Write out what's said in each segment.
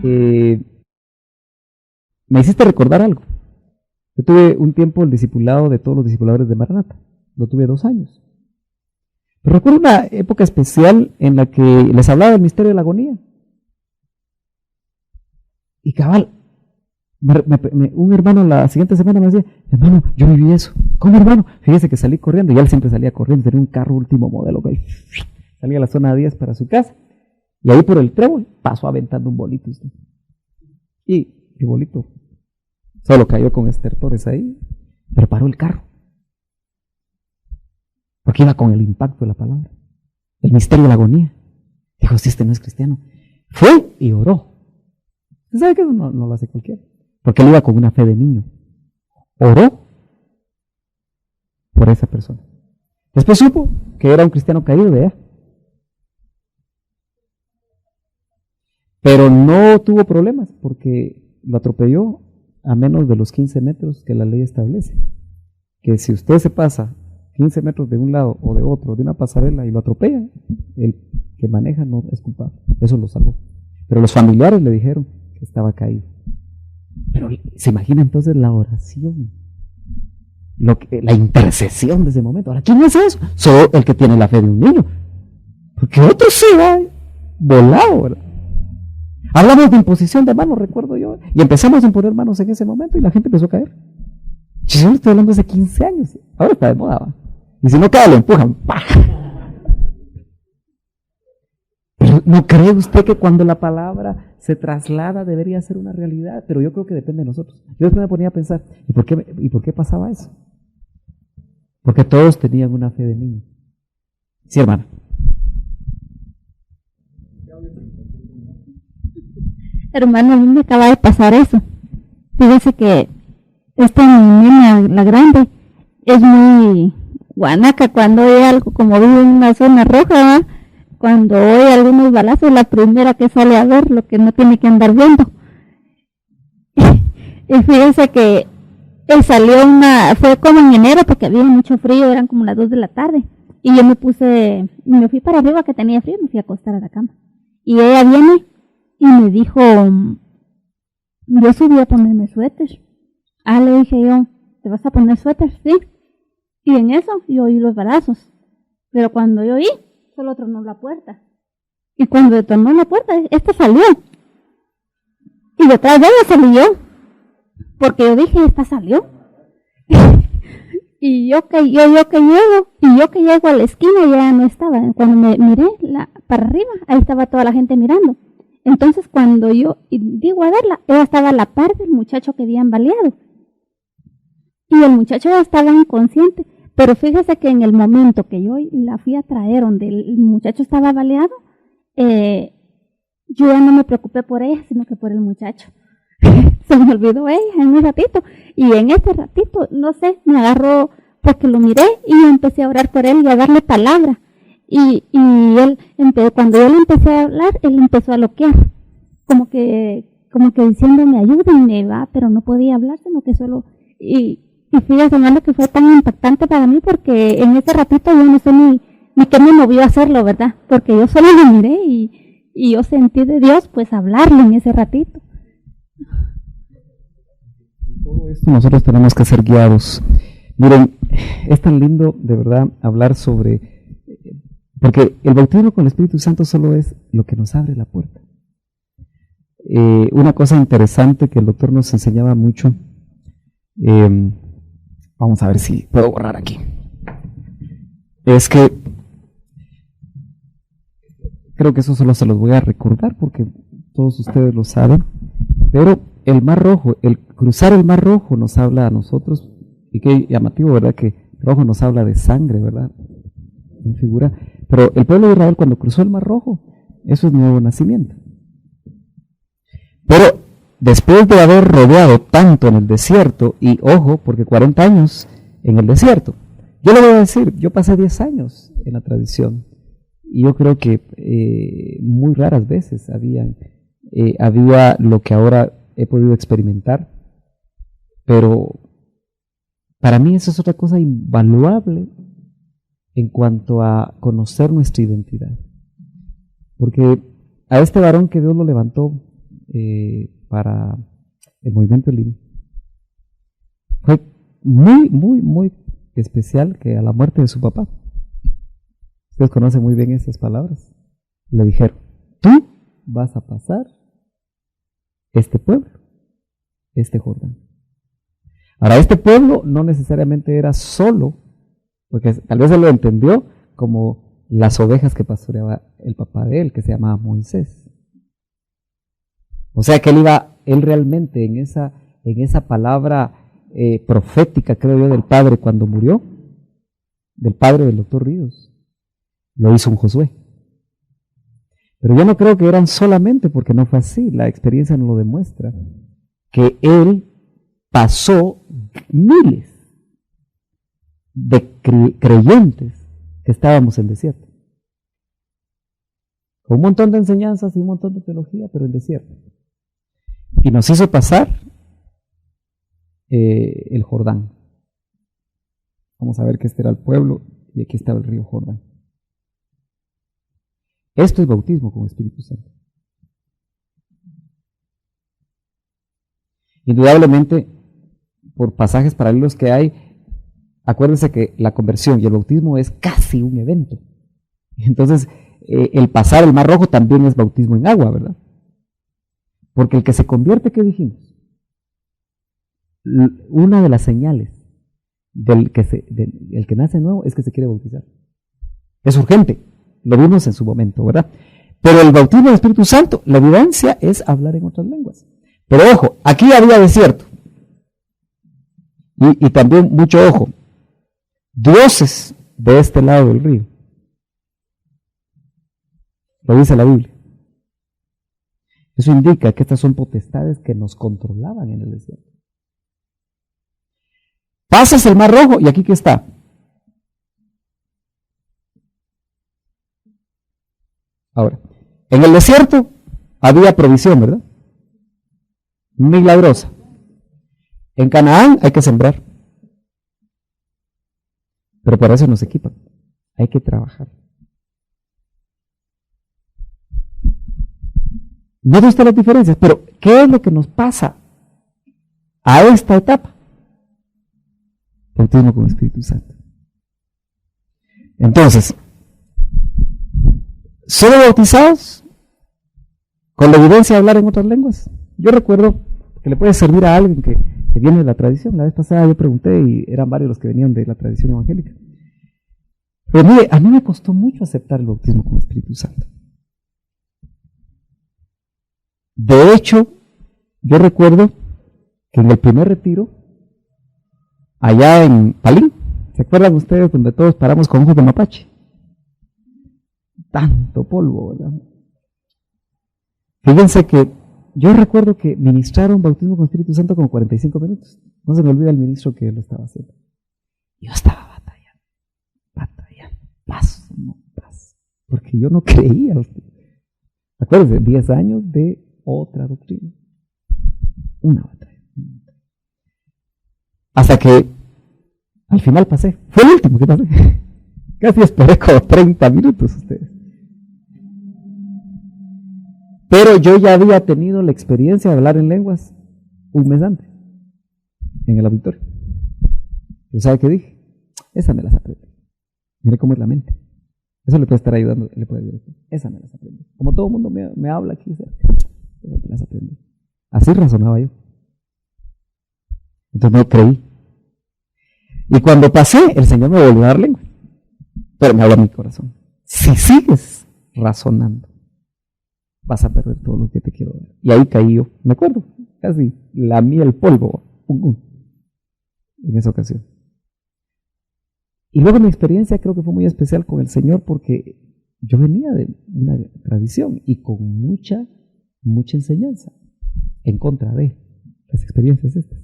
me hiciste recordar algo. Yo tuve un tiempo el discipulado de todos los discipuladores de Maranata. Lo tuve 2 años. Pero recuerdo una época especial en la que les hablaba del misterio de la agonía. Y cabal, un hermano la siguiente semana me decía, hermano, yo viví eso. ¿Cómo, hermano? Fíjese que salí corriendo, y él siempre salía corriendo, tenía un carro último modelo, que salía a la zona 10 para su casa, y ahí por el trébol pasó aventando un bolito. Y el bolito solo cayó con estertores ahí, pero paró el carro. Porque iba con el impacto de la palabra, el misterio de la agonía. Dijo, si este no es cristiano. Fue y oró. ¿Usted sabe que eso no lo hace cualquiera? Porque él iba con una fe de niño. Oró por esa persona. Después supo que era un cristiano caído de allá. Pero no tuvo problemas porque lo atropelló a menos de los 15 metros que la ley establece. Que si usted se pasa 15 metros de un lado o de otro, de una pasarela, y lo atropella, el que maneja no es culpable. Eso lo salvó. Pero los familiares le dijeron que estaba caído. Pero se imagina entonces la oración, la intercesión de ese momento. Ahora, ¿quién es eso? Solo el que tiene la fe de un niño. Porque otro se va volado, ¿verdad? Hablamos de imposición de manos, recuerdo yo, y empezamos a imponer manos en ese momento y la gente empezó a caer. Yo le estoy hablando hace 15 años, ahora está de moda, ¿va? Y si no cae, lo empujan. ¡Pah! Pero ¿no cree usted que cuando la palabra se traslada debería ser una realidad? Pero yo creo que depende de nosotros. Yo después me ponía a pensar, ¿y por qué pasaba eso? Porque todos tenían una fe de niño. Sí, hermana. Hermano, a mí me acaba de pasar eso. Fíjese que esta niña, la grande, es muy guanaca cuando oye algo, como vive en una zona roja, ¿eh? Cuando oye algunos balazos, la primera que sale a ver lo que no tiene que andar viendo. Y fíjese que salió fue como en enero porque había mucho frío, eran como las 2 de la tarde. Y yo me fui para arriba que tenía frío, me fui a acostar a la cama. Y ella viene y me dijo, yo subí a ponerme suéter. Le dije yo, ¿te vas a poner suéter? Sí. Y en eso yo oí los balazos. Pero cuando yo oí, solo tronó la puerta. Y cuando tronó la puerta, esta salió. Y detrás de ella salí yo. Porque yo dije, esta salió. Y yo que llego a la esquina ya no estaba. Cuando me miré para arriba, ahí estaba toda la gente mirando. Entonces cuando yo digo a verla, ella estaba a la par del muchacho que habían baleado. Y el muchacho ya estaba inconsciente. Pero fíjese que en el momento que yo la fui a traer donde el muchacho estaba baleado, yo ya no me preocupé por ella, sino que por el muchacho. Se me olvidó ella en un ratito. Y en ese ratito, no sé, me agarró porque lo miré y empecé a orar por él y a darle palabra. Y él, cuando yo le empecé a hablar, él empezó a loquear. Como que diciéndome, ayúdenme, va, pero no podía hablar, sino que solo... Y fíjate, hermano, que fue tan impactante para mí porque en ese ratito yo no sé ni qué me movió a hacerlo, ¿verdad? Porque yo solo lo miré y yo sentí de Dios, pues, hablarle en ese ratito. Todo esto nosotros tenemos que ser guiados. Miren, es tan lindo, de verdad, hablar sobre... Porque el bautismo con el Espíritu Santo solo es lo que nos abre la puerta. Una cosa interesante que el doctor nos enseñaba mucho... vamos a ver si puedo borrar aquí. Es que creo que eso solo se los voy a recordar porque todos ustedes lo saben. Pero el Mar Rojo, el cruzar el Mar Rojo nos habla a nosotros, y qué llamativo, ¿verdad? Que el rojo nos habla de sangre, ¿verdad? En figura. Pero el pueblo de Israel cuando cruzó el Mar Rojo, eso es nuevo nacimiento. Pero después de haber rodeado tanto en el desierto, y ojo, porque 40 años en el desierto, yo le voy a decir, yo pasé 10 años en la tradición, y yo creo que muy raras veces había lo que ahora he podido experimentar, pero para mí eso es otra cosa invaluable en cuanto a conocer nuestra identidad. Porque a este varón que Dios lo levantó para el movimiento Elim. Fue muy especial que a la muerte de su papá, ustedes conocen muy bien esas palabras, le dijeron: tú vas a pasar este pueblo, este Jordán. Ahora, este pueblo no necesariamente era solo, porque tal vez él lo entendió como las ovejas que pastoreaba el papá de él, que se llamaba Moisés. O sea que él realmente en esa palabra profética, creo yo, del padre cuando murió, del padre del doctor Ríos, lo hizo un Josué. Pero yo no creo que eran solamente, porque no fue así, la experiencia nos lo demuestra, que él pasó miles de creyentes que estábamos en desierto, con un montón de enseñanzas y un montón de teología, pero en desierto, y nos hizo pasar el Jordán. Vamos a ver que este era el pueblo y aquí estaba el río Jordán. Esto es bautismo con Espíritu Santo. Indudablemente, por pasajes paralelos que hay, acuérdense que la conversión y el bautismo es casi un evento. Entonces, el pasar el Mar Rojo también es bautismo en agua, ¿verdad? Porque el que se convierte, ¿qué dijimos? Una de las señales del que nace nuevo es que se quiere bautizar. Es urgente, lo vimos en su momento, ¿verdad? Pero el bautismo del Espíritu Santo, la evidencia es hablar en otras lenguas. Pero ojo, aquí había desierto. Y también mucho ojo, dioses de este lado del río. Lo dice la Biblia. Eso indica que estas son potestades que nos controlaban en el desierto. Pasas el Mar Rojo y aquí ¿qué está? Ahora, en el desierto había provisión, ¿verdad? Milagrosa. En Canaán hay que sembrar. Pero para eso nos equipan. Hay que trabajar. No viste las diferencias, pero ¿qué es lo que nos pasa a esta etapa? Bautismo con Espíritu Santo. Entonces, ¿solo bautizados con la evidencia de hablar en otras lenguas? Yo recuerdo que le puede servir a alguien que viene de la tradición. La vez pasada yo pregunté y eran varios los que venían de la tradición evangélica. Pero mire, a mí me costó mucho aceptar el bautismo con Espíritu Santo. De hecho, yo recuerdo que en el primer retiro, allá en Palín, ¿se acuerdan ustedes donde todos paramos con ojos de mapache? Tanto polvo, ¿verdad? Fíjense que yo recuerdo que ministraron bautismo con Espíritu Santo como 45 minutos. No se me olvida el ministro que lo estaba haciendo. Yo estaba batallando, paso, porque yo no creía. Acuérdense, 10 años de otra doctrina. Una batalla. Hasta que al final pasé. Fue el último que pasé. Casi esperé como 30 minutos ustedes. Pero yo ya había tenido la experiencia de hablar en lenguas un mes antes, en el auditorio. ¿Pero sabe qué dije? Esa me las aprendí. Mire cómo es la mente. Eso le puede estar ayudando, le puede ayudar. Esa me las aprendí. Como todo el mundo me habla aquí cerca, eso me las aprendí. Así razonaba yo. Entonces no creí. Y cuando pasé, el Señor me volvió a dar lengua. Pero me habló a mi corazón. Si sigues razonando, vas a perder todo lo que te quiero dar. Y ahí caí yo, me acuerdo, casi lamí el polvo en esa ocasión. Y luego mi experiencia creo que fue muy especial con el Señor porque yo venía de una tradición y con mucha enseñanza en contra de las experiencias estas.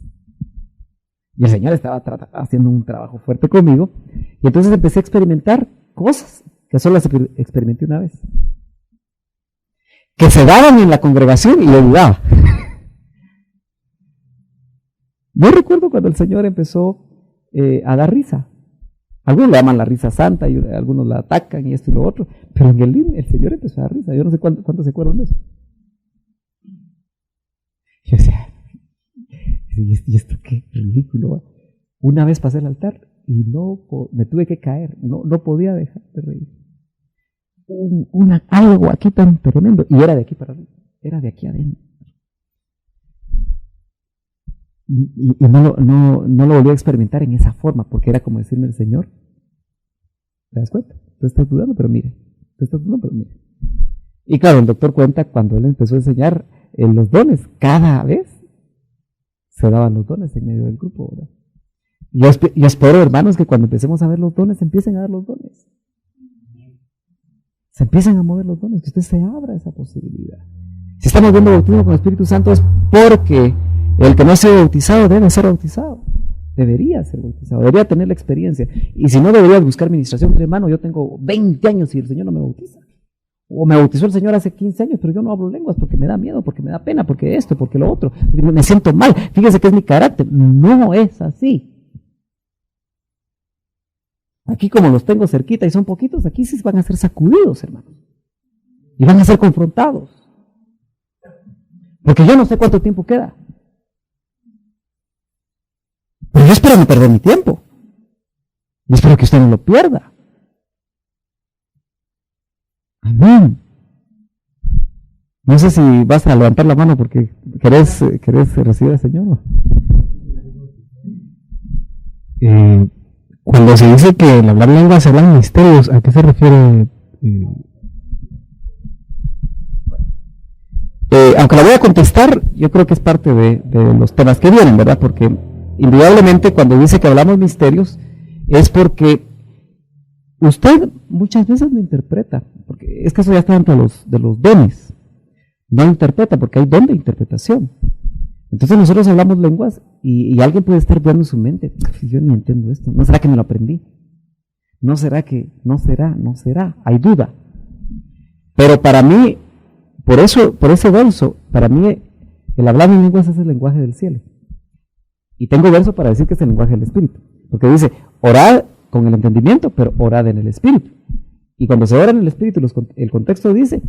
Y el Señor estaba haciendo un trabajo fuerte conmigo y entonces empecé a experimentar cosas que solo las experimenté una vez, que se daban en la congregación y yo dudaba. Yo recuerdo cuando el Señor empezó a dar risa. Algunos le llaman la risa santa y algunos la atacan y esto y lo otro, pero en el Señor empezó a dar risa. Yo no sé cuántos se acuerdan de eso. Yo decía, ¿y esto qué ridículo? Una vez pasé el altar y me tuve que caer, no podía dejar de reír. Algo aquí tan tremendo, y era de aquí para arriba, era de aquí adentro. Y no lo volví a experimentar en esa forma, porque era como decirme el Señor, ¿te das cuenta? Tú estás dudando, pero mire. Y claro, el doctor cuenta cuando él empezó a enseñar los dones, cada vez se daban los dones en medio del grupo, ¿verdad? Yo espero, hermanos, que cuando empecemos a ver los dones, se empiecen a dar los dones. Se empiezan a mover los dones, que usted se abra a esa posibilidad. Si estamos viendo bautismo con el Espíritu Santo es porque el que no ha sido bautizado debe ser bautizado. Debería ser bautizado, debería tener la experiencia. Y si no, debería buscar ministración. Mire, hermano, yo tengo 20 años y el Señor no me bautiza. O me bautizó el Señor hace 15 años, pero yo no hablo lenguas porque me da miedo, porque me da pena, porque esto, porque lo otro, porque me siento mal. Fíjese que es mi carácter. No es así. Aquí como los tengo cerquita y son poquitos, aquí sí van a ser sacudidos, hermano. Y van a ser confrontados. Porque yo no sé cuánto tiempo queda. Pero yo espero no perder mi tiempo. Y espero que usted no lo pierda. Amén. No sé si vas a levantar la mano porque querés recibir al Señor. Cuando se dice que el hablar lenguas se hablan misterios, ¿a qué se refiere? Aunque la voy a contestar, yo creo que es parte de los temas que vienen, ¿verdad? Porque indudablemente cuando dice que hablamos misterios es porque usted muchas veces lo interpreta, porque es que eso ya está dentro de los dones. No lo interpreta porque hay don de interpretación. Entonces nosotros hablamos lenguas y alguien puede estar dudando en su mente. Yo ni entiendo esto. ¿No será que me lo aprendí? ¿No será que? No será. Hay duda. Pero para mí, por ese verso, para mí el hablar en lenguas es el lenguaje del cielo. Y tengo verso para decir que es el lenguaje del Espíritu. Porque dice, orad con el entendimiento, pero orad en el Espíritu. Y cuando se ora en el Espíritu, el contexto dice,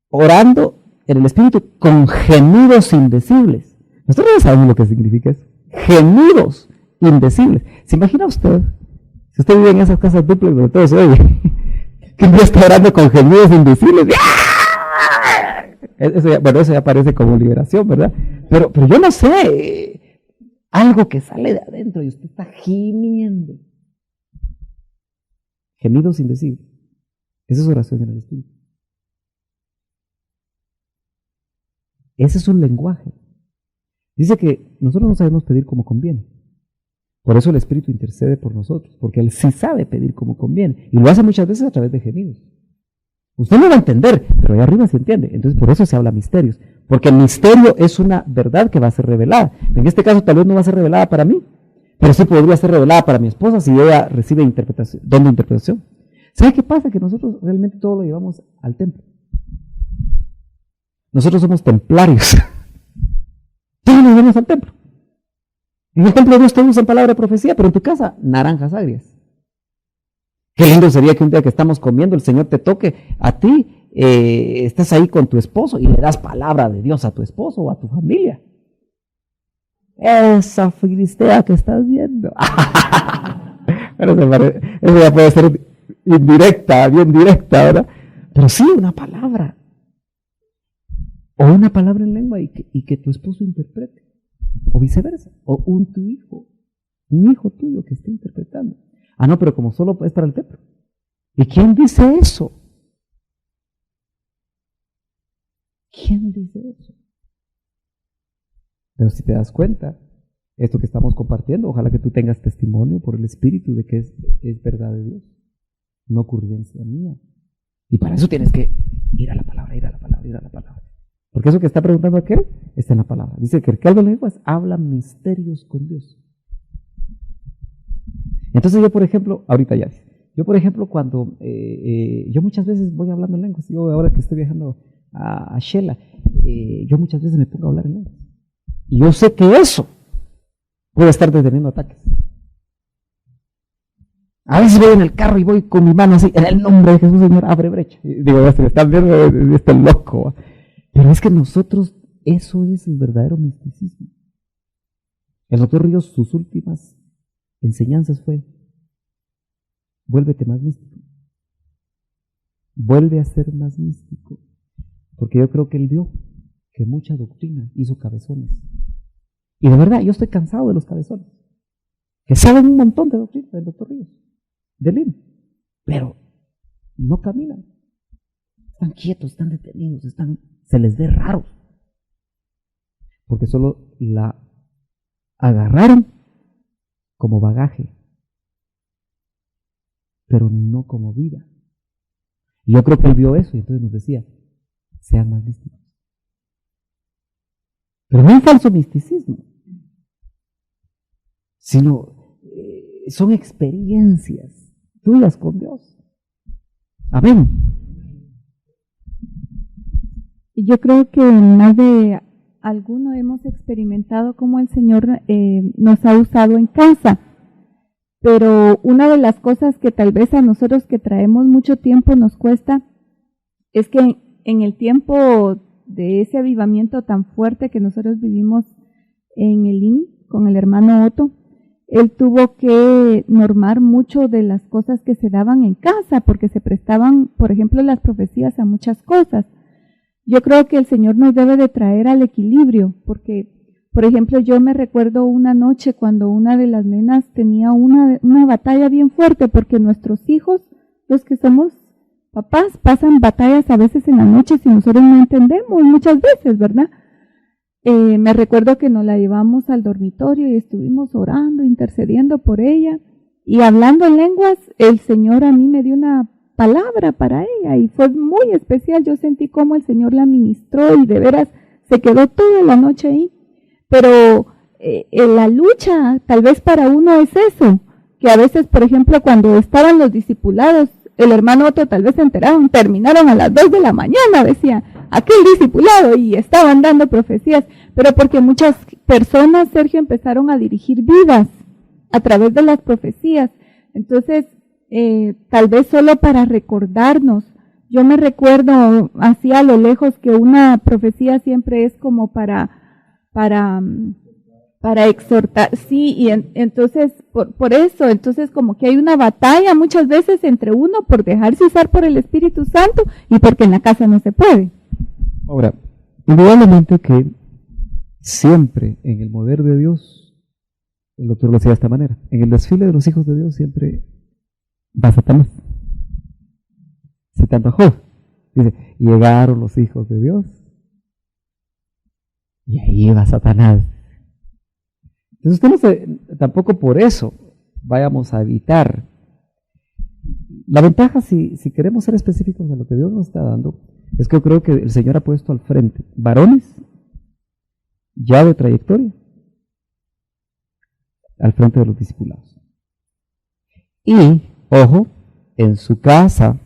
orando en el Espíritu con gemidos indecibles. Nosotros no sabemos lo que significa eso. Gemidos indecibles. ¿Se imagina usted? Si usted vive en esas casas duplex donde todo se oye, que un día está orando con gemidos indecibles. Eso ya parece como liberación, ¿verdad? Pero yo no sé. Algo que sale de adentro y usted está gimiendo. Gemidos indecibles. Esa es oración en el Espíritu. Ese es un lenguaje. Dice que nosotros no sabemos pedir como conviene. Por eso el Espíritu intercede por nosotros, porque Él sí sabe pedir como conviene. Y lo hace muchas veces a través de gemidos. Usted no va a entender, pero allá arriba se entiende. Entonces por eso se habla misterios. Porque el misterio es una verdad que va a ser revelada. En este caso tal vez no va a ser revelada para mí, pero sí podría ser revelada para mi esposa si ella recibe don de interpretación. ¿Sabe qué pasa? Que nosotros realmente todo lo llevamos al templo. Nosotros somos templarios. Todos nos vamos al templo. En el templo Dios te usa en palabra de profecía, pero en tu casa, naranjas agrias. Qué lindo sería que un día que estamos comiendo el Señor te toque a ti, estés ahí con tu esposo y le das palabra de Dios a tu esposo o a tu familia. Esa filistea que estás viendo. Pero eso ya puede ser indirecta, bien directa, ¿verdad? Pero sí, una palabra. O una palabra en lengua y que tu esposo interprete. O viceversa. O un hijo tuyo que esté interpretando. Ah, no, pero como solo es para el templo. ¿Y quién dice eso? ¿Quién dice eso? Pero si te das cuenta, esto que estamos compartiendo, ojalá que tú tengas testimonio por el Espíritu de que es verdad de Dios, no ocurrencia mía. Y para eso tienes que ir a la palabra, ir a la palabra, ir a la palabra. Porque eso que está preguntando aquel está en la palabra. Dice que el que habla lenguas habla misterios con Dios. Entonces yo, por ejemplo, ahorita ya, yo por ejemplo cuando, yo muchas veces voy hablando en lenguas, yo ahora que estoy viajando a Shela, yo muchas veces me pongo a hablar en lenguas. Y yo sé que eso puede estar deteniendo ataques. A veces voy en el carro y voy con mi mano así, en el nombre de Jesús, Señor, abre brecha. Y digo, ya se me están viendo, este loco. Pero es que nosotros eso es el verdadero misticismo. El doctor Ríos, sus últimas enseñanzas fue: vuélvete más místico. Vuelve a ser más místico. Porque yo creo que él vio que mucha doctrina hizo cabezones. Y de verdad, yo estoy cansado de los cabezones, que saben un montón de doctrina del doctor Ríos, del IN, pero no caminan. Están quietos, están detenidos, se les ve raros. Porque solo la agarraron como bagaje, pero no como vida. Y yo creo que él vio eso y entonces nos decía: sean más místicos. Pero no hay falso misticismo, sino son experiencias tuyas con Dios. Amén. Y yo creo que más de alguno hemos experimentado cómo el Señor nos ha usado en casa. Pero una de las cosas que tal vez a nosotros que traemos mucho tiempo nos cuesta es que en el tiempo de ese avivamiento tan fuerte que nosotros vivimos en el IN con el hermano Otto, él tuvo que normar mucho de las cosas que se daban en casa porque se prestaban, por ejemplo, las profecías a muchas cosas. Yo creo que el Señor nos debe de traer al equilibrio porque, por ejemplo, yo me recuerdo una noche cuando una de las nenas tenía una batalla bien fuerte porque nuestros hijos, los que somos papás, pasan batallas a veces en la noche si nosotros no entendemos, muchas veces, ¿verdad? Me recuerdo que nos la llevamos al dormitorio y estuvimos orando, intercediendo por ella y hablando en lenguas. El Señor a mí me dio una palabra para ella y fue muy especial. Yo sentí cómo el Señor la ministró y de veras se quedó toda la noche ahí. Pero la lucha tal vez para uno es eso, que a veces, por ejemplo, cuando estaban los discipulados, el hermano Otto tal vez se enteraron, terminaron a las 2 de la mañana, decía, aquel discipulado, y estaban dando profecías, pero porque muchas personas, Sergio, empezaron a dirigir vidas a través de las profecías. Entonces, tal vez solo para recordarnos, yo me recuerdo así a lo lejos que una profecía siempre es como para exhortar, sí, y entonces, por eso, entonces como que hay una batalla muchas veces entre uno por dejarse usar por el Espíritu Santo y porque en la casa no se puede. Ahora, indudablemente que siempre en el mover de Dios, el doctor lo decía de esta manera, en el desfile de los hijos de Dios siempre va Satanás. Citando a Job, dice, llegaron los hijos de Dios y ahí va Satanás. Entonces tampoco por eso vayamos a evitar. La ventaja, si queremos ser específicos de lo que Dios nos está dando, es que yo creo que el Señor ha puesto al frente varones ya de trayectoria al frente de los discipulados. Y, ojo, en su casa,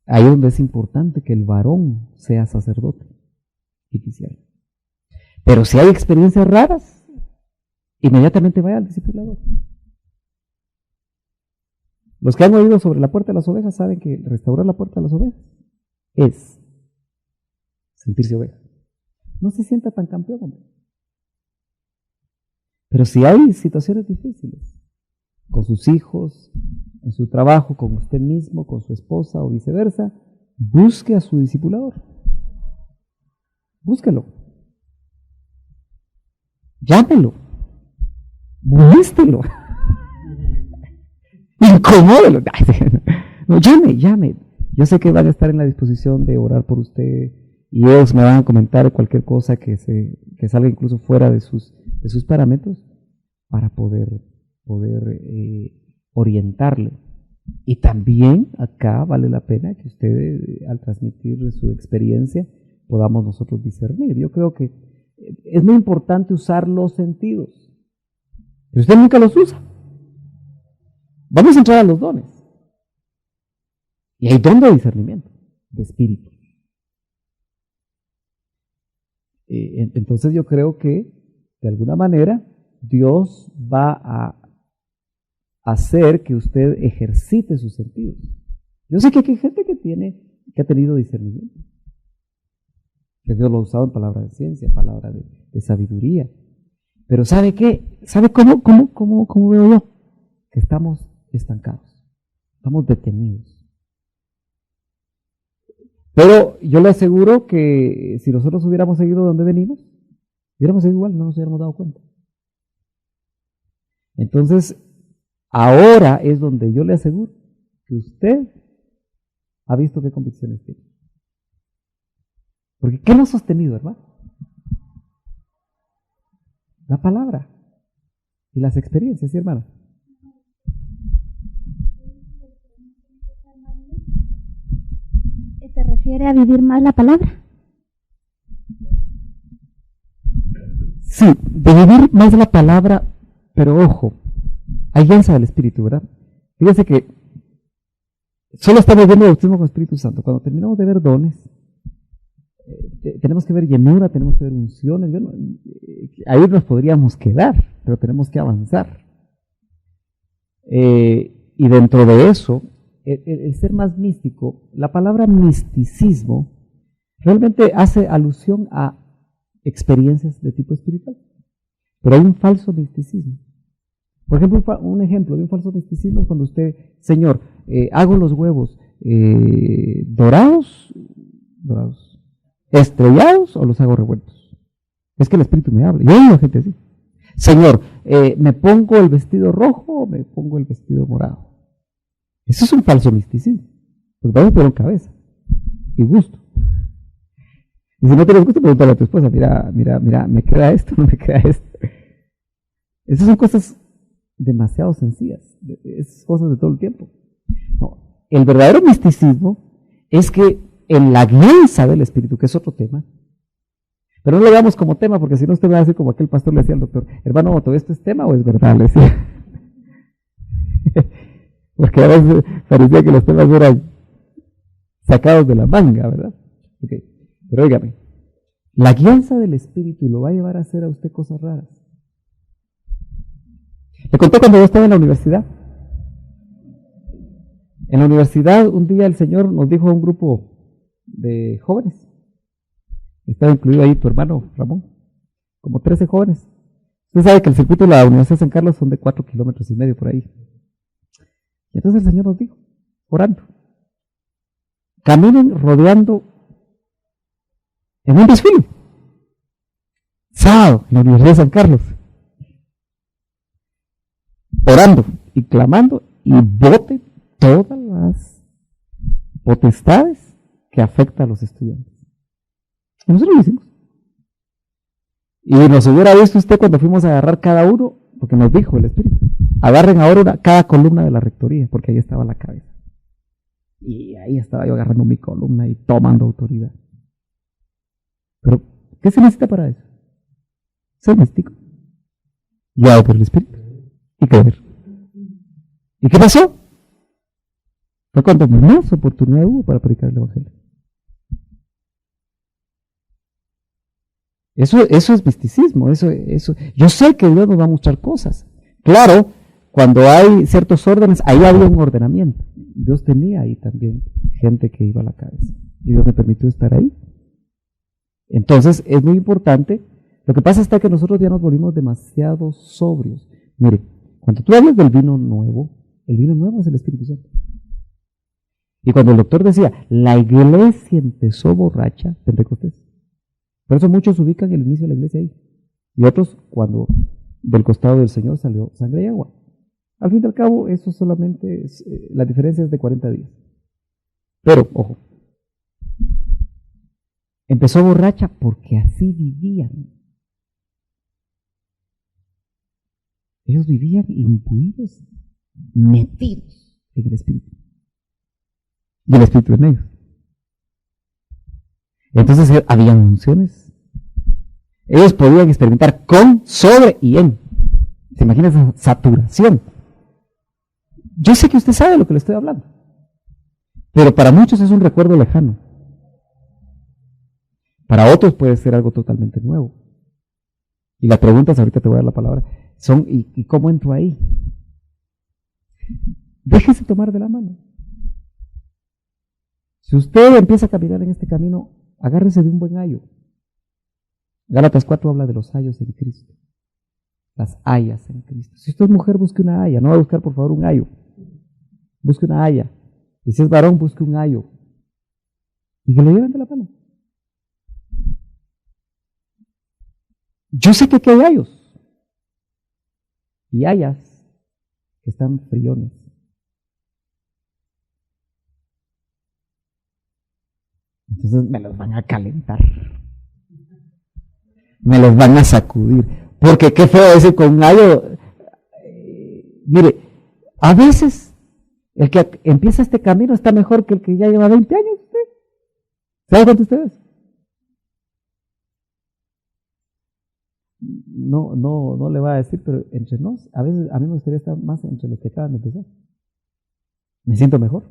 ahí es donde es importante que el varón sea sacerdote y quisiera. Pero si hay experiencias raras, inmediatamente vaya al discipulador. Los que han oído sobre la puerta de las ovejas saben que restaurar la puerta de las ovejas es sentirse oveja. No se sienta tan campeón, hombre. Pero si hay situaciones difíciles, con sus hijos, en su trabajo, con usted mismo, con su esposa o viceversa, busque a su discipulador. Búsquelo. Llámelo. Moléstelo. Incomódelo. No, llame. Yo sé que van a estar en la disposición de orar por usted y ellos me van a comentar cualquier cosa que salga incluso fuera de sus parámetros para poder orientarle. Y también acá vale la pena que usted, al transmitir su experiencia, podamos nosotros discernir. Yo creo que es muy importante usar los sentidos, pero usted nunca los usa. Vamos a entrar a los dones. Y hay don de discernimiento, de espíritu. Entonces yo creo que, de alguna manera, Dios va a hacer que usted ejercite sus sentidos. Yo sé que hay gente que ha tenido discernimiento. que Dios lo ha usado en palabra de ciencia, palabra de sabiduría. Pero ¿sabe qué? ¿Sabe cómo veo yo? Que estamos estancados, estamos detenidos. Pero yo le aseguro que si nosotros hubiéramos seguido donde venimos, hubiéramos seguido igual, no nos hubiéramos dado cuenta. Entonces, ahora es donde yo le aseguro que usted ha visto qué convicciones tiene. Porque ¿qué lo ha sostenido, hermano? La palabra y las experiencias, ¿sí, hermano? ¿Se refiere a vivir más la palabra? Sí, de vivir más la palabra, pero ojo, hay guianza del Espíritu, ¿verdad? Fíjese que solo estamos viendo el bautismo con Espíritu Santo. Cuando terminamos de ver dones, tenemos que ver llenura, tenemos que ver unciones. Ahí nos podríamos quedar, pero tenemos que avanzar. Y dentro de eso, el ser más místico, la palabra misticismo realmente hace alusión a experiencias de tipo espiritual. Pero hay un falso misticismo. Por ejemplo, un ejemplo de un falso misticismo es cuando usted, Señor, hago los huevos dorados, estrellados o los hago revueltos. Es que el Espíritu me habla. Yo oigo a gente así. Señor, ¿me pongo el vestido rojo o me pongo el vestido morado? Eso es un falso misticismo. Porque vamos a poner cabeza y gusto. Y si no tienes gusto, pregúntale a tu esposa, mira, ¿me queda esto o no me queda esto? Esas son cosas demasiado sencillas, es cosas de todo el tiempo. No, el verdadero misticismo es que en la guianza del Espíritu, que es otro tema, pero no lo veamos como tema, porque si no usted va a decir como aquel pastor le decía al doctor, hermano, ¿todo esto es tema o es verdad? Le decía. Porque a veces parecía que los temas eran sacados de la manga, ¿verdad? Okay. Pero óigame, la guianza del Espíritu lo va a llevar a hacer a usted cosas raras. Le conté cuando yo estaba en la universidad. En la universidad, un día el Señor nos dijo a un grupo de jóvenes, estaba incluido ahí tu hermano Ramón, como 13 jóvenes. Usted sabe que el circuito de la Universidad de San Carlos son de 4,5 kilómetros por ahí. Y entonces el Señor nos dijo, orando, caminen rodeando en un desfile, sábado, en la Universidad de San Carlos, orando y clamando y voten todas las potestades que afectan a los estudiantes. Y nosotros lo hicimos. Y nos hubiera visto usted cuando fuimos a agarrar cada uno, porque nos dijo el Espíritu, agarren ahora cada columna de la rectoría, porque ahí estaba la cabeza. Y ahí estaba yo agarrando mi columna y tomando autoridad. Pero, ¿qué se necesita para eso? Ser místico, guiado por el Espíritu, y creer. ¿Y qué pasó? Fue cuando más oportunidad hubo para predicar el Evangelio. Eso es misticismo. Eso. Yo sé que Dios nos va a mostrar cosas. Claro, cuando hay ciertos órdenes, ahí había un ordenamiento. Dios tenía ahí también gente que iba a la cabeza. Y Dios me permitió estar ahí. Entonces, es muy importante. Lo que pasa es que nosotros ya nos volvimos demasiado sobrios. Mire, cuando tú hablas del vino nuevo, el vino nuevo es el Espíritu Santo. Y cuando el doctor decía, la iglesia empezó borracha, Pentecostés. Por eso muchos ubican el inicio de la iglesia ahí. Y otros cuando del costado del Señor salió sangre y agua. Al fin y al cabo, eso solamente es, la diferencia es de 40 días. Pero, ojo, empezó borracha porque así vivían. Ellos vivían imbuidos, metidos en el Espíritu. Y el Espíritu en ellos. Entonces habían unciones. Ellos podían experimentar con, sobre y en. ¿Se imagina esa saturación? Yo sé que usted sabe de lo que le estoy hablando. Pero para muchos es un recuerdo lejano. Para otros puede ser algo totalmente nuevo. Y la pregunta es, ahorita te voy a dar la palabra, son ¿y cómo entro ahí? Déjese tomar de la mano. Si usted empieza a caminar en este camino, agárrese de un buen ayo. Gálatas 4 habla de los ayos en Cristo. Las hayas en Cristo. Si usted es mujer, busque una haya. No va a buscar, por favor, un ayo. Busque una haya. Y si es varón, busque un ayo. Y que lo lleven de la mano. Yo sé que aquí hay ayos. Y hayas que están friones. Entonces me los van a calentar. Me los van a sacudir. Porque qué feo decir con un ayo. Mire, a veces el que empieza este camino está mejor que el que ya lleva 20 años. ¿Sabe cuánto ustedes? No le va a decir, pero entre nos, a veces a mí me gustaría estar más entre los que acaban de empezar. Me siento mejor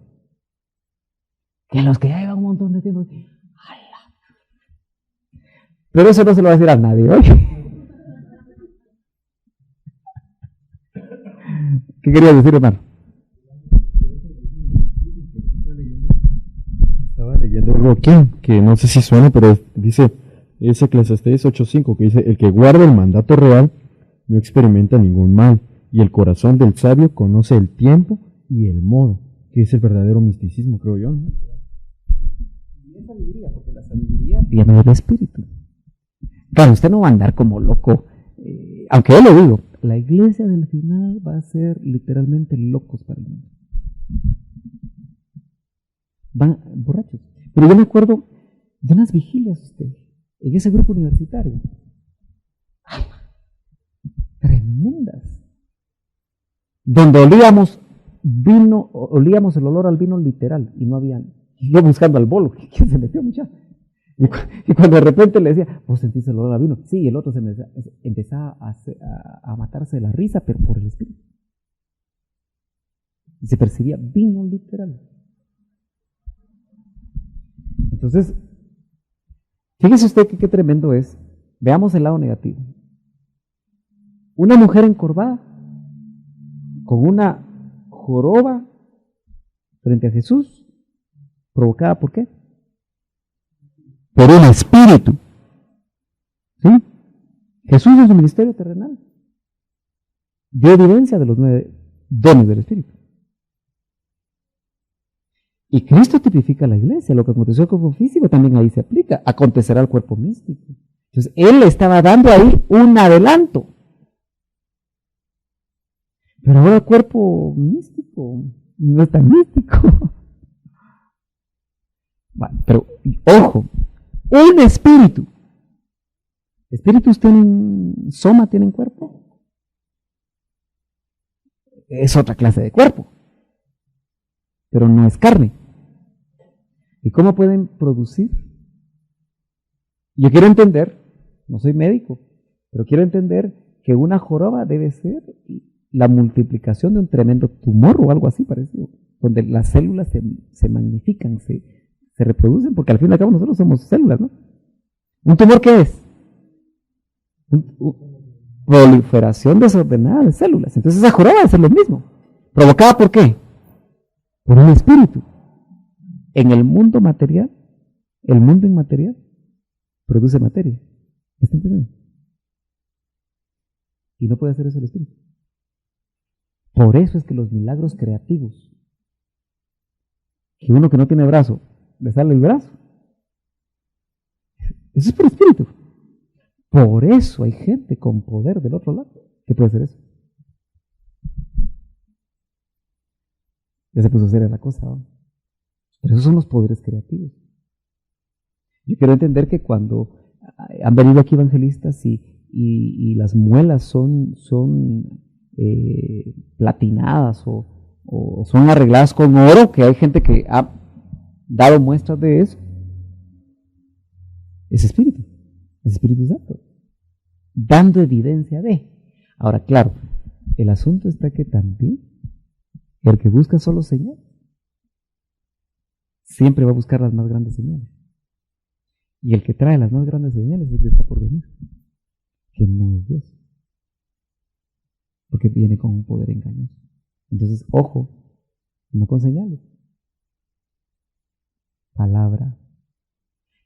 que los que ya llevan un montón de tiempo. Pero eso no se lo va a decir a nadie, oye. ¿Qué querías decir, hermano? Estaba leyendo algo aquí, que no sé si suena, pero dice, es Eclesiastés 8:5, que dice, el que guarda el mandato real no experimenta ningún mal, y el corazón del sabio conoce el tiempo y el modo, que es el verdadero misticismo, creo yo, ¿no? Y es sabiduría, porque la sabiduría viene del Espíritu. Claro, usted no va a andar como loco, aunque yo lo digo, la iglesia del final va a ser literalmente locos para el mundo. Van borrachos. Pero yo me acuerdo de unas vigilias en ese grupo universitario. ¡Ay! Tremendas. Donde olíamos vino, olíamos el olor al vino literal y no había. Yo buscando al bolo, ¿quién se metió, muchacho? Y cuando de repente le decía, ¿vos sentís el olor al vino? Sí, y el otro empezaba a matarse de la risa, pero por el espíritu. Y se percibía vino literal. Entonces, fíjese usted qué tremendo es. Veamos el lado negativo. Una mujer encorvada con una joroba frente a Jesús, provocada ¿por qué? Por un espíritu. ¿Sí? Jesús en su ministerio terrenal dio evidencia de los 9 dones del espíritu. Y Cristo tipifica la iglesia, lo que aconteció al cuerpo físico también ahí se aplica, acontecerá al cuerpo místico. Entonces, Él le estaba dando ahí un adelanto. Pero ahora el cuerpo místico no es tan místico. Bueno, pero, ojo, un espíritu. ¿Espíritus tienen soma, tienen cuerpo? Es otra clase de cuerpo, pero no es carne. ¿Y cómo pueden producir? Yo quiero entender, no soy médico, pero quiero entender que una joroba debe ser la multiplicación de un tremendo tumor o algo así parecido, donde las células se magnifican, se reproducen, porque al fin y al cabo nosotros somos células, ¿no? ¿Un tumor qué es? Proliferación desordenada de células. Entonces esa joroba debe ser lo mismo. ¿Provocada por qué? Por un espíritu. En el mundo material, el mundo inmaterial produce materia. ¿Está entendiendo? Y no puede hacer eso el espíritu. Por eso es que los milagros creativos, que uno que no tiene brazo, le sale el brazo, eso es por espíritu. Por eso hay gente con poder del otro lado que puede hacer eso. Ya se puso seria la cosa, ¿no? Pero esos son los poderes creativos. Yo quiero entender que cuando han venido aquí evangelistas y las muelas son platinadas o son arregladas con oro, que hay gente que ha dado muestras de eso, es Espíritu Santo, dando evidencia de. Ahora, claro, el asunto está que también el que busca solo señales siempre va a buscar las más grandes señales. Y el que trae las más grandes señales es el que está por venir, que no es Dios, porque viene con un poder engañoso. Entonces, ojo, no con señales, palabra.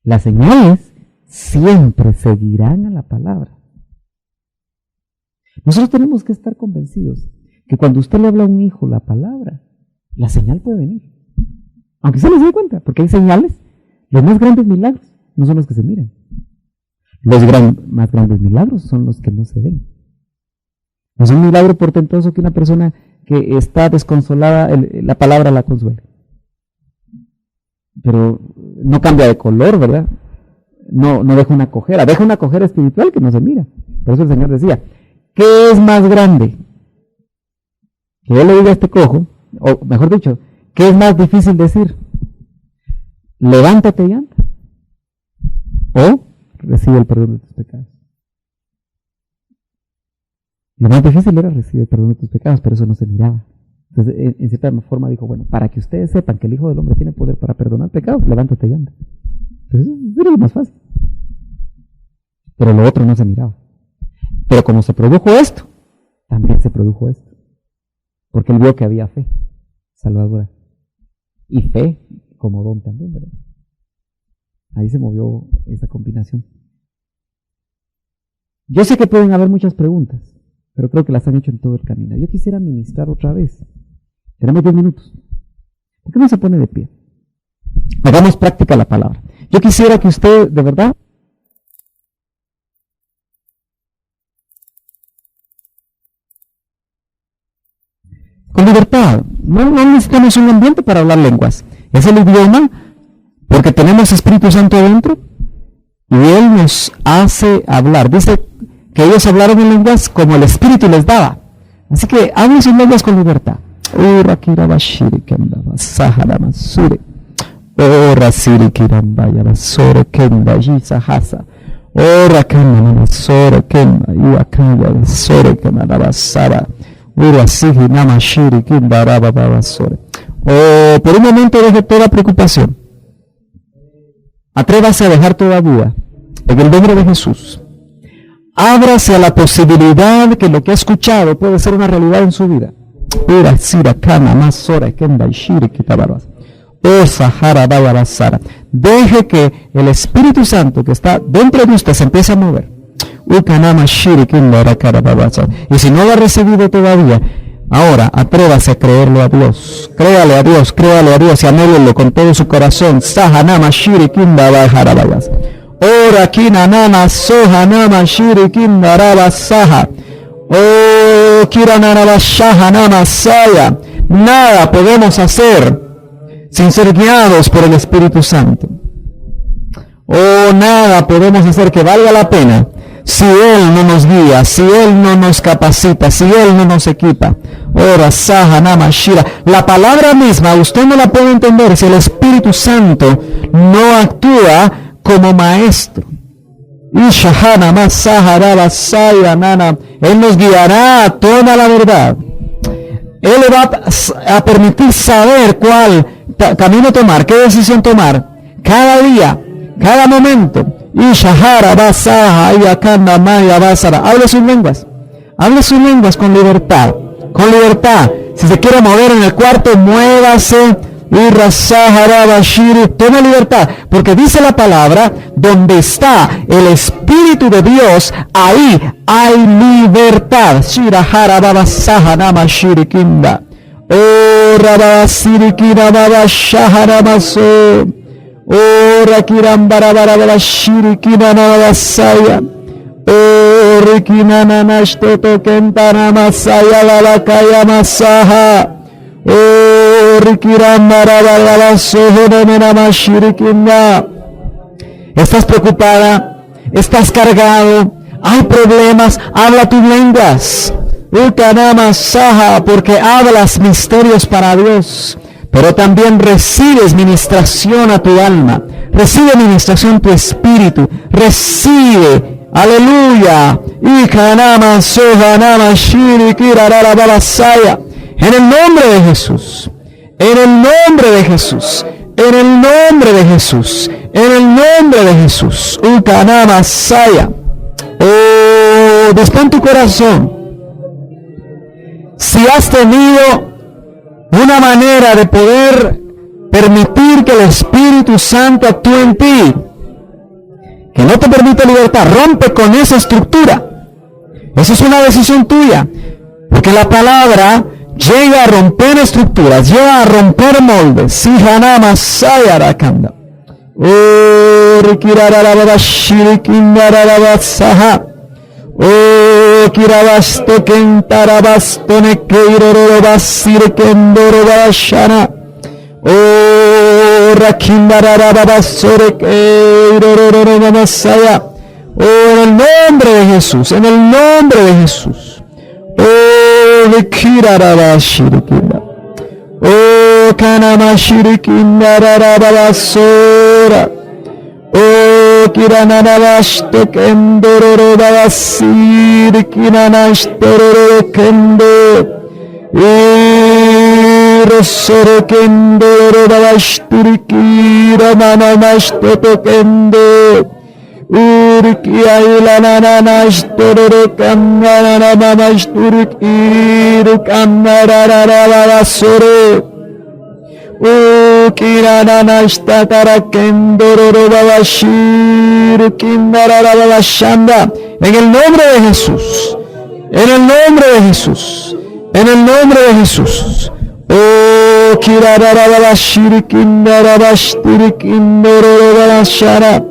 Las señales siempre seguirán a la palabra. Nosotros tenemos que estar convencidos que cuando usted le habla a un hijo la palabra, la señal puede venir. Aunque se les dé cuenta, porque hay señales. Los más grandes milagros no son los que se miran. Los más grandes milagros son los que no se ven. No es un milagro portentoso que una persona que está desconsolada, la palabra la consuela. Pero no cambia de color, ¿verdad? No deja una cojera. Deja una cojera espiritual que no se mira. Por eso el Señor decía, ¿qué es más grande? Que Él le diga a este cojo, o mejor dicho, ¿qué es más difícil decir? Levántate y anda. O recibe el perdón de tus pecados. Lo más difícil era recibir el perdón de tus pecados, pero eso no se miraba. Entonces, en cierta forma dijo, bueno, para que ustedes sepan que el Hijo del Hombre tiene poder para perdonar pecados, levántate y anda. Entonces, era lo más fácil. Pero lo otro no se miraba. Pero como se produjo esto, también se produjo esto. Porque él vio que había fe salvadora. Y fe como don también, ¿verdad? Ahí se movió esa combinación. Yo sé que pueden haber muchas preguntas, pero creo que las han hecho en todo el camino. Yo quisiera ministrar otra vez. Tenemos 10 minutos. ¿Por qué no se pone de pie? Hagamos práctica la palabra. Yo quisiera que usted, de verdad, con libertad. No necesitamos un ambiente para hablar lenguas. Es el idioma porque tenemos Espíritu Santo adentro y Él nos hace hablar. Dice que ellos hablaron en lenguas como el Espíritu les daba. Así que hablen sus lenguas con libertad. Por un momento deje toda preocupación. Atrévase a dejar toda duda. En el nombre de Jesús. Ábrase a la posibilidad que lo que ha escuchado puede ser una realidad en su vida. Deje que el Espíritu Santo que está dentro de usted se empiece a mover. Y si no lo ha recibido todavía, ahora atrévase a creerle a Dios. Créale a Dios y anhélenlo con todo su corazón. Ora kinanana sohanama shirikindaraba saha. Oh kiranana shahanama saya. Nada podemos hacer sin ser guiados por el Espíritu Santo. Oh, nada podemos hacer que valga la pena si Él no nos guía, si Él no nos capacita, si Él no nos equipa. Ora sahanama shira. La palabra misma usted no la puede entender si el Espíritu Santo no actúa como maestro. Él nos guiará a toda la verdad. Él le va a permitir saber cuál camino tomar, qué decisión tomar, cada día, cada momento. Hable sus lenguas con libertad. Con libertad. Si se quiere mover en el cuarto, muévase. Tome libertad, porque dice la palabra, donde está el Espíritu de Dios, ahí hay libertad. Estás preocupada, estás cargado, hay problemas, habla tus lenguas, porque hablas misterios para Dios, pero también recibes ministración a tu alma, recibe ministración tu espíritu, recibe, aleluya, en el nombre de Jesús. En el nombre de Jesús, en el nombre de Jesús, en el nombre de Jesús. Ukanamasaya. Oh, dispón tu corazón. Si has tenido una manera de poder permitir que el Espíritu Santo actúe en ti, que no te permite libertad, rompe con esa estructura. Esa es una decisión tuya, porque la palabra llega a romper estructuras, llega a romper moldes. Sihanama Sayarakanda. Kirabasto Kentarabasto Nekeiroro Basir Kendoro Bashana. Rakindarabasore Keiroro Masaya. En el nombre de Jesús, en el nombre de Jesús. Kirarabashirikina. Kanamashirikindarabasora. Kiranarabashte Kendoro Basir Kiranashtororo Kendo. Rosoro Kendoro Basturikira Manamashte Kendo. Urkia ilananashtororo kamnanamashturikir kamnarararabasore. Ukirananashtatara kendororo babashir kindararabashanda. En el nombre de Jesús, en el nombre de Jesús, en el nombre de Jesús. Oh, kirararabashir kindarabashtir kindororo babashara.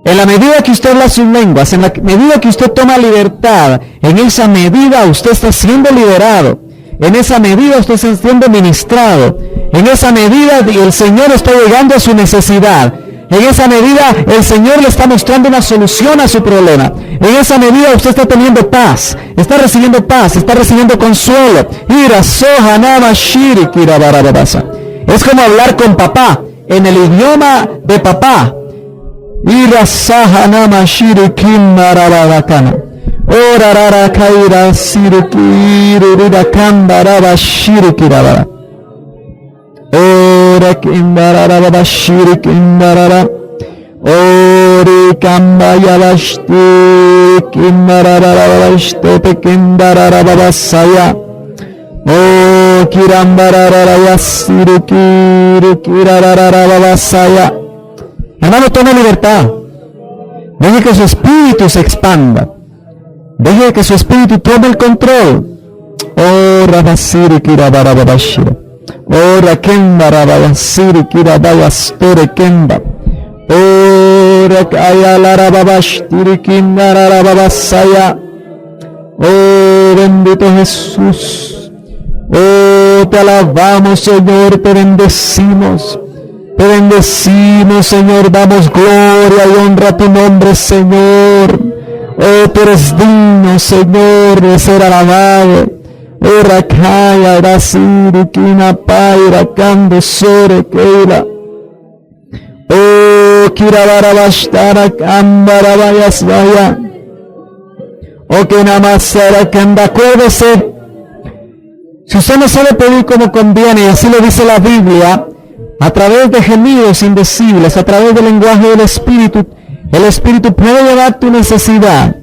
En la medida que usted habla sus lenguas, en la medida que usted toma libertad, en esa medida usted está siendo liberado, en esa medida usted está siendo ministrado, en esa medida el Señor está llegando a su necesidad, en esa medida el Señor le está mostrando una solución a su problema, en esa medida usted está teniendo paz, está recibiendo consuelo. Es como hablar con papá, en el idioma de papá. Hermano, tome libertad. Deje que su espíritu se expanda. Deje que su espíritu tome el control. Oh, Rabasiri Kirabara Babashira. Oh, Rakenda Rabasiri Kirabaya Store Kenda. Oh, Rakayala Babashtiri Kindara Babasaya. Oh, bendito Jesús. Oh, te alabamos, Señor, te bendecimos, Señor, damos gloria y honra a tu nombre, Señor. Oh, tú eres digno, Señor, de ser alabado. Oh, Rakaya, Rasiri, Kina, Paira, Kando, Sore, Keila. Oh, Kirabarabashtara, Kambarabaya, oh, que Namasara, Kanda, acuérdese. Si usted no sabe pedir como conviene, y así lo dice la Biblia, a través de gemidos indecibles, a través del lenguaje del Espíritu, el Espíritu puede llevar tu necesidad,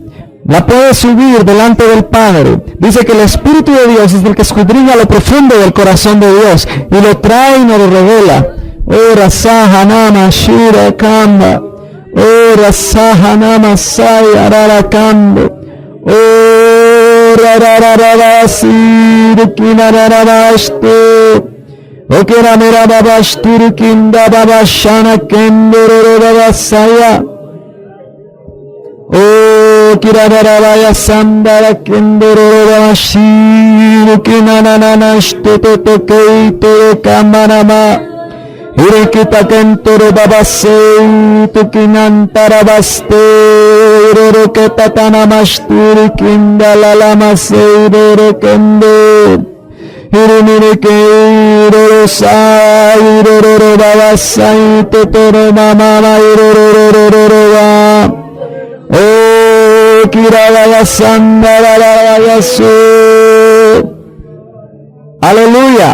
la puede subir delante del Padre. Dice que el Espíritu de Dios es el que escudriña lo profundo del corazón de Dios y lo trae y nos lo revela. Oh, Rasahanama Shira Kamba. Oh, Rasahanama Sayarara Kando. Oh, Rarararabasir Kinararabashte. O que era mera babashtur kinda babashana kendoro babasaya. O kirararabaya sandara kendoro babashir kinananashte tokeito kamanama. Irikita kentoro babasei tukinantarabaste. Iroketatanamashtur kinda lalamasei kendo. Irimiri keiroro sai roro babasai totoro mamama iroro ba. Oh, kiraya sandara su. Aleluya.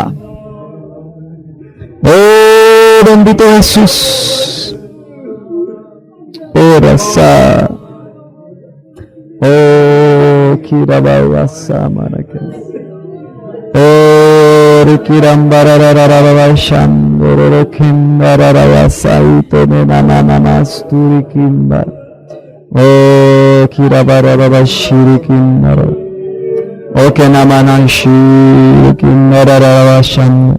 Oh, bendito Jesús. Oh, rasa. Oh, kirabaya samana. Kirambarararabashandoro Kimbararabasaito Menanamasturi Kimbar. Kirabarabashiri Kimbaro. Kenamananshi Kimbararabashan.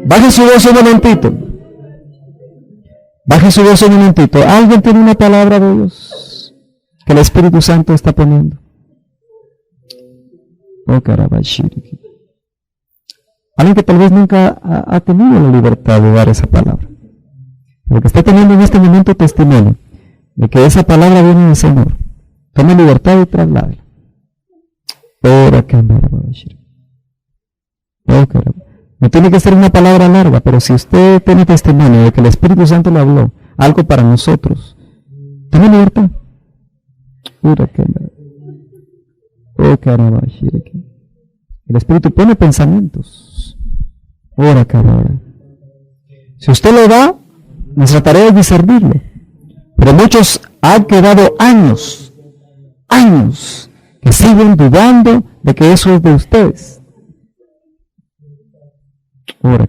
Baje su voz un momentito. Baje su voz un momentito. ¿Alguien tiene una palabra de Dios que el Espíritu Santo está poniendo? Alguien que tal vez nunca ha tenido la libertad de dar esa palabra, pero que está teniendo en este momento testimonio de que esa palabra viene del Señor. Tome libertad y trasládela. No tiene que ser una palabra larga, pero si usted tiene testimonio de que el Espíritu Santo le habló algo para nosotros, tome libertad. El Espíritu pone pensamientos. Si usted lo da, nuestra tarea es discernirlo. Pero muchos han quedado años que siguen dudando de que eso es de ustedes. Ora